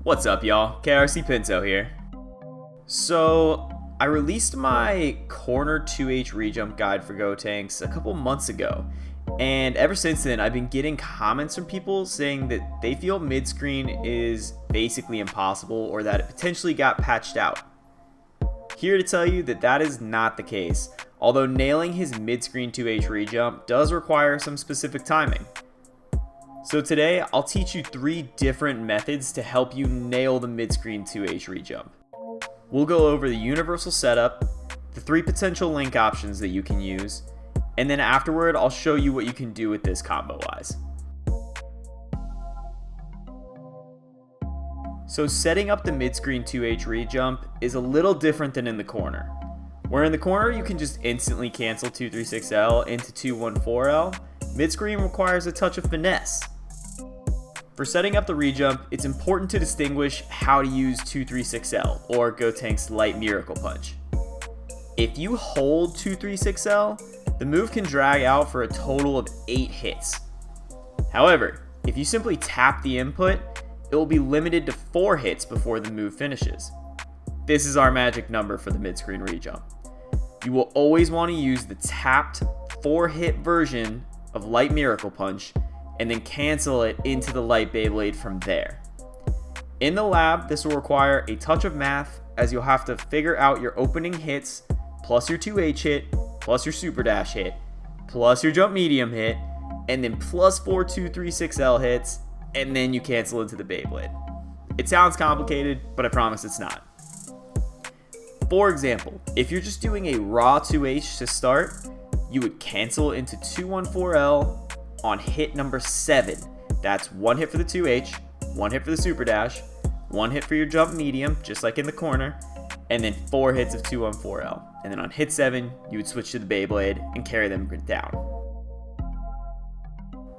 What's up, y'all? KRCPinto here. So, I released my corner 2H rejump guide for Gotenks a couple months ago, and ever since then I've been getting comments from people saying that they feel midscreen is basically impossible or that it potentially got patched out. Here to tell you that that is not the case, although nailing his midscreen 2H rejump does require some specific timing. So today, I'll teach you 3 different methods to help you nail the midscreen 2H rejump. We'll go over the universal setup, the 3 potential link options that you can use, and then afterward, I'll show you what you can do with this combo-wise. So setting up the midscreen 2H rejump is a little different than in the corner. Where in the corner, you can just instantly cancel 236L into 214L, midscreen requires a touch of finesse. For setting up the rejump, it's important to distinguish how to use 236L, or Gotenks Light Miracle Punch. If you hold 236L, the move can drag out for a total of 8 hits. However, if you simply tap the input, it will be limited to 4 hits before the move finishes. This is our magic number for the midscreen rejump. You will always want to use the tapped 4-hit version of Light Miracle Punch and then cancel it into the Light Beyblade from there. In the lab, this will require a touch of math as you'll have to figure out your opening hits plus your 2H hit plus your super dash hit plus your jump medium hit and then plus 4 236L hits and then you cancel into the Beyblade. It sounds complicated, but I promise it's not. For example, if you're just doing a raw 2H to start, you would cancel into 214L on hit number 7. That's 1 hit for the 2H, 1 hit for the super dash, 1 hit for your jump medium, just like in the corner, and then 4 hits of 214L. And then on hit 7, you would switch to the Beyblade and carry them down.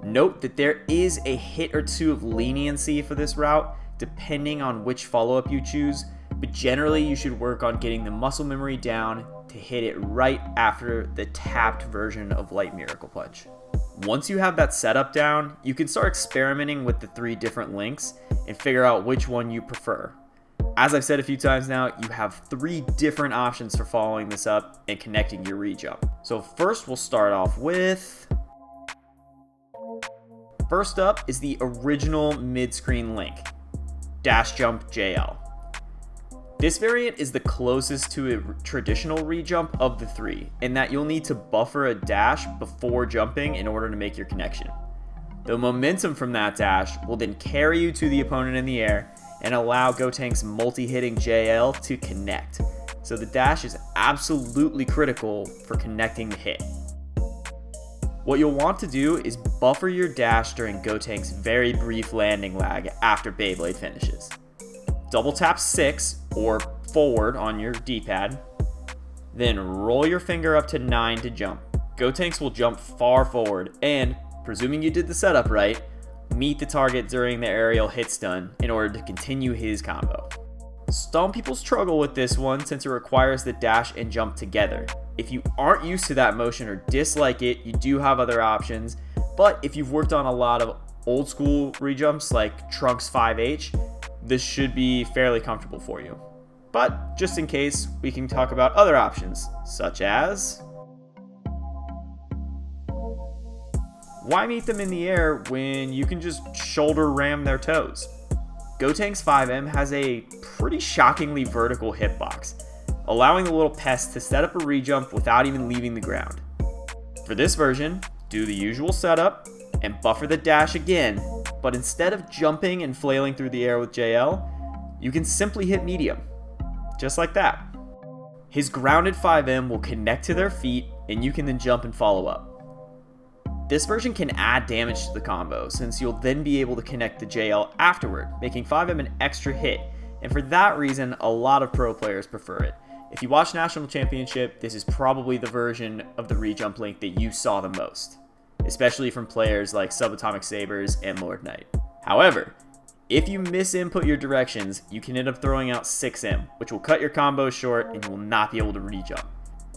Note that there is a hit or 2 of leniency for this route, depending on which follow-up you choose, but generally you should work on getting the muscle memory down to hit it right after the tapped version of Light Miracle Punch. Once you have that setup down, you can start experimenting with the 3 different links and figure out which one you prefer. As I've said a few times now, you have 3 different options for following this up and connecting your rejump. So first we'll start off with... First up is the original midscreen link, Dash Jump JL. This variant is the closest to a traditional rejump of the 3, in that you'll need to buffer a dash before jumping in order to make your connection. The momentum from that dash will then carry you to the opponent in the air and allow Gotenks multi-hitting JL to connect. So the dash is absolutely critical for connecting the hit. What you'll want to do is buffer your dash during Gotenks' very brief landing lag after Beyblade finishes. Double tap 6 or forward on your D-pad, then roll your finger up to 9 to jump. Gotenks will jump far forward and, presuming you did the setup right, meet the target during the aerial hit stun in order to continue his combo. Some people struggle with this one since it requires the dash and jump together. If you aren't used to that motion or dislike it, you do have other options, but if you've worked on a lot of old school rejumps like Trunks 5H, this should be fairly comfortable for you. But just in case, we can talk about other options, such as... Why meet them in the air when you can just shoulder ram their toes? Gotenks 5M has a pretty shockingly vertical hitbox, allowing the little pest to set up a rejump without even leaving the ground. For this version, do the usual setup and buffer the dash again, but instead of jumping and flailing through the air with JL, you can simply hit medium, just like that. His grounded 5M will connect to their feet and you can then jump and follow up. This version can add damage to the combo since you'll then be able to connect the JL afterward, making 5M an extra hit, and for that reason, a lot of pro players prefer it. If you watch National Championship, this is probably the version of the rejump link that you saw the most, especially from players like Subatomic Sabers and Lord Knight. However, if you misinput your directions, you can end up throwing out 6M, which will cut your combo short and you will not be able to rejump.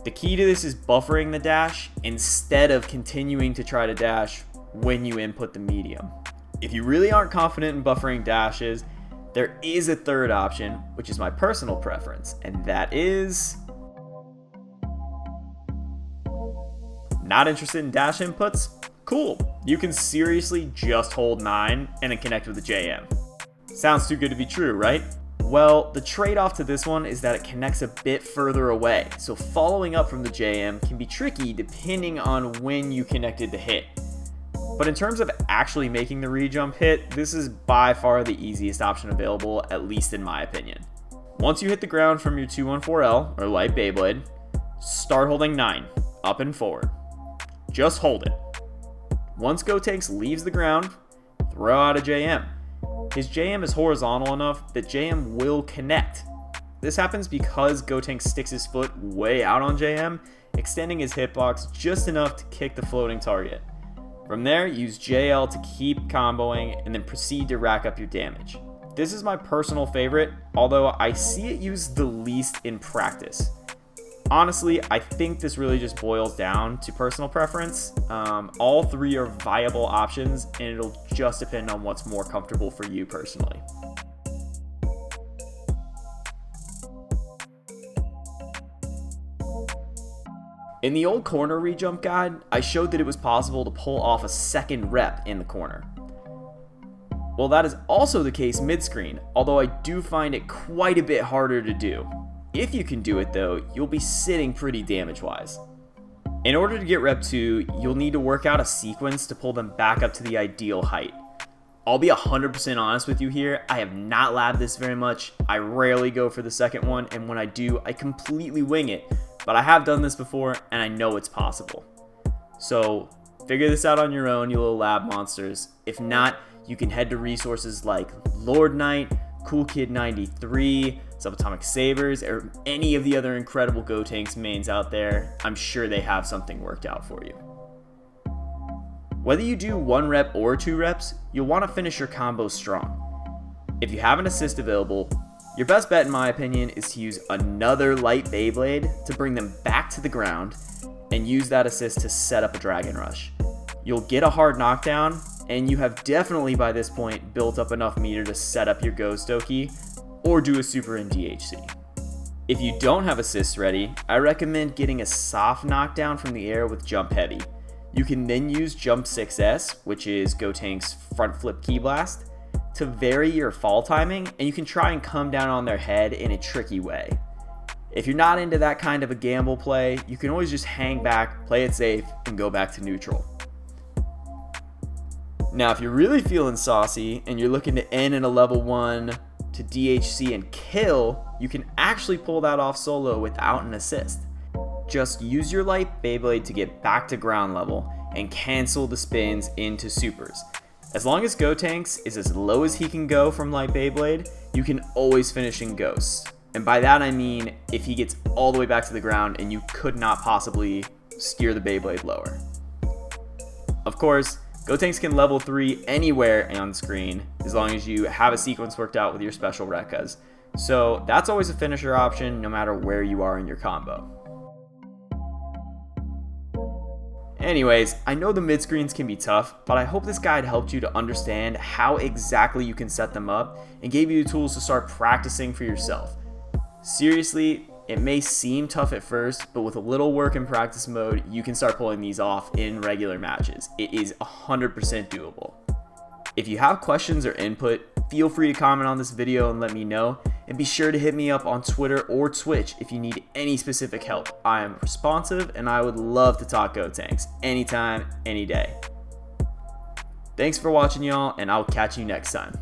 The key to this is buffering the dash instead of continuing to try to dash when you input the medium. If you really aren't confident in buffering dashes, There is a third option, which is my personal preference, and that is... Not interested in dash inputs? Cool, you can seriously just hold 9 and then connect with the JM. Sounds too good to be true, right? Well, the trade-off to this one is that it connects a bit further away, so following up from the JM can be tricky depending on when you connected the hit. But in terms of actually making the rejump hit, this is by far the easiest option available, at least in my opinion. Once you hit the ground from your 214L, or light Beyblade, start holding 9, up and forward. Just hold it. Once Gotenks leaves the ground, throw out a JM. His JM is horizontal enough that JM will connect. This happens because Gotenks sticks his foot way out on JM, extending his hitbox just enough to kick the floating target. From there, use JL to keep comboing and then proceed to rack up your damage. This is my personal favorite, although I see it used the least in practice. Honestly, I think this really just boils down to personal preference. All three are viable options, and it'll just depend on what's more comfortable for you personally. In the old corner rejump guide, I showed that it was possible to pull off a second rep in the corner. Well, that is also the case mid-screen, although I do find it quite a bit harder to do. If you can do it though, you'll be sitting pretty damage-wise. In order to get rep 2, you'll need to work out a sequence to pull them back up to the ideal height. I'll be 100% honest with you here, I have not labbed this very much. I rarely go for the second one, and when I do, I completely wing it. But I have done this before, and I know it's possible. So figure this out on your own, you little lab monsters. If not, you can head to resources like Lord Knight, Cool Kid 93, Subatomic Sabers, or any of the other incredible Gotenks mains out there. I'm sure they have something worked out for you. Whether you do 1 rep or 2 reps, you'll want to finish your combo strong. If you have an assist available, your best bet in my opinion is to use another light Beyblade to bring them back to the ground and use that assist to set up a Dragon Rush. You'll get a hard knockdown, and you have definitely by this point built up enough meter to set up your Go Stokey or do a super in DHC. If you don't have assists ready, I recommend getting a soft knockdown from the air with Jump Heavy. You can then use Jump 6S, which is Gotenks' front flip key blast, to vary your fall timing, and you can try and come down on their head in a tricky way. If you're not into that kind of a gamble play, you can always just hang back, play it safe, and go back to neutral. Now, if you're really feeling saucy and you're looking to end in a level 1 to DHC and kill, you can actually pull that off solo without an assist. Just use your light Beyblade to get back to ground level and cancel the spins into supers. As long as Gotenks is as low as he can go from light Beyblade, you can always finish in ghosts. And by that I mean if he gets all the way back to the ground and you could not possibly steer the Beyblade lower. Of course, Gotenks can level 3 anywhere on screen as long as you have a sequence worked out with your special rekkas. So that's always a finisher option no matter where you are in your combo. Anyways, I know the mid-screens can be tough, but I hope this guide helped you to understand how exactly you can set them up and gave you the tools to start practicing for yourself. Seriously, it may seem tough at first, but with a little work in practice mode, you can start pulling these off in regular matches. It is 100% doable. If you have questions or input, feel free to comment on this video and let me know. And be sure to hit me up on Twitter or Twitch if you need any specific help. I am responsive and I would love to talk Gotenks anytime, any day. Thanks for watching y'all, and I'll catch you next time.